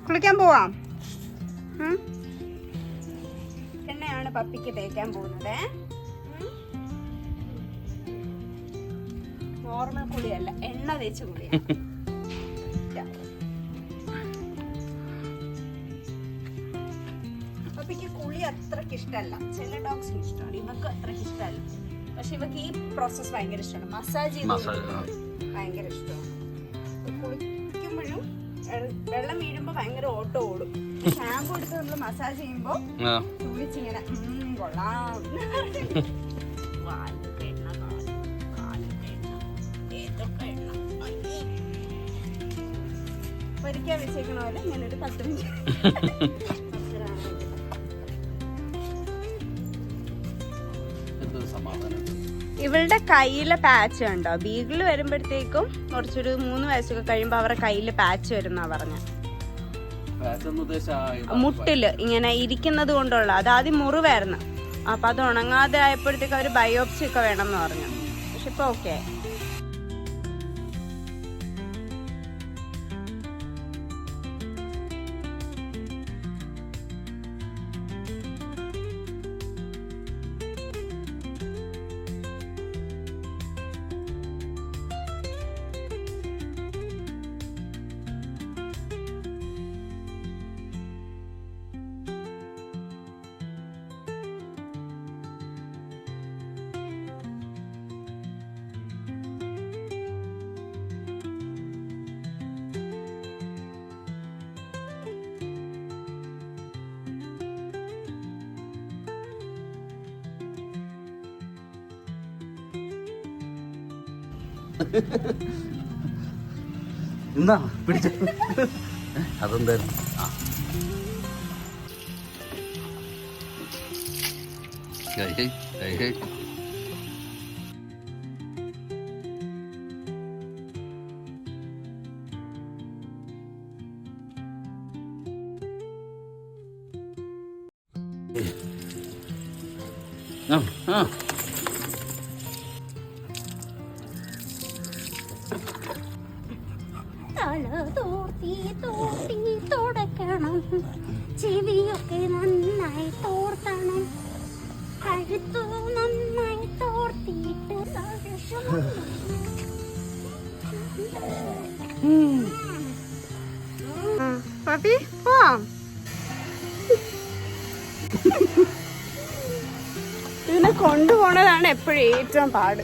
കുളിക്കാൻ പോവാം. എണ്ണയാണ് പപ്പിക്ക് തേക്കാൻ പോകുന്നത്. നോർമൽ കുളിയല്ല, എണ്ണ തേച്ച് കുളിയാണ്. പപ്പിക്ക് കുളി അത്രക്ക് ഇഷ്ടമല്ല. ചില ഡോഗ്സിന് ഇഷ്ടമാണ്, ഇവക്ക് അത്രക്ക് ഇഷ്ടമല്ല. പക്ഷെ ഇവക്ക് ഈ പ്രോസസ് ഭയങ്കര ഇഷ്ടമാണ്. മസാജ് ചെയ്ത് ഭയങ്കര ഇഷ്ടമാണ്. കുളിക്കുമ്പോഴും വെള്ളം വീഴുമ്പോ ഭയങ്കര ഓട്ടം ഓടും. ഷാമ്പു എടുത്ത് നമ്മൾ മസാജ് ചെയ്യുമ്പോ തുള്ളിച്ചിങ്ങനെ കൊള്ളാം. പൊരിക്കാൻ വെച്ചേക്കണ പോലെ ഇങ്ങനെ ഒരു 10 മിനിറ്റ്. ഇവളുടെ കയ്യിലെ പാച്ച് ഉണ്ടോ? ബീഗിൾ വരുമ്പോഴത്തേക്കും കുറച്ചൊരു 3 വയസ്സൊക്കെ കഴിയുമ്പോ അവരുടെ കയ്യില് പാച്ച് വരുന്നാ പറഞ്ഞ. മുട്ടില് ഇങ്ങനെ ഇരിക്കുന്നത് കൊണ്ടുള്ള അത് ആദ്യം മുറിവായിരുന്നു. അപ്പൊ അത് ഉണങ്ങാതെ ആയപ്പോഴത്തേക്ക് അവര് ബയോപ്സി ഒക്കെ വേണം എന്ന് പറഞ്ഞു. പക്ഷെ ഇപ്പൊ ഓക്കെ. എന്നാ പിടിച്ച അതെന്തായിരുന്നു? തുടക്കണം, ചെവിയൊക്കെ നന്നായി തോർത്തണം, കഴുത്തു നന്നായി തോർത്തിയിട്ട് പപ്പി പോവാം. ഇതിനെ കൊണ്ടുപോണതാണ് എപ്പോഴും ഏറ്റവും പാട്.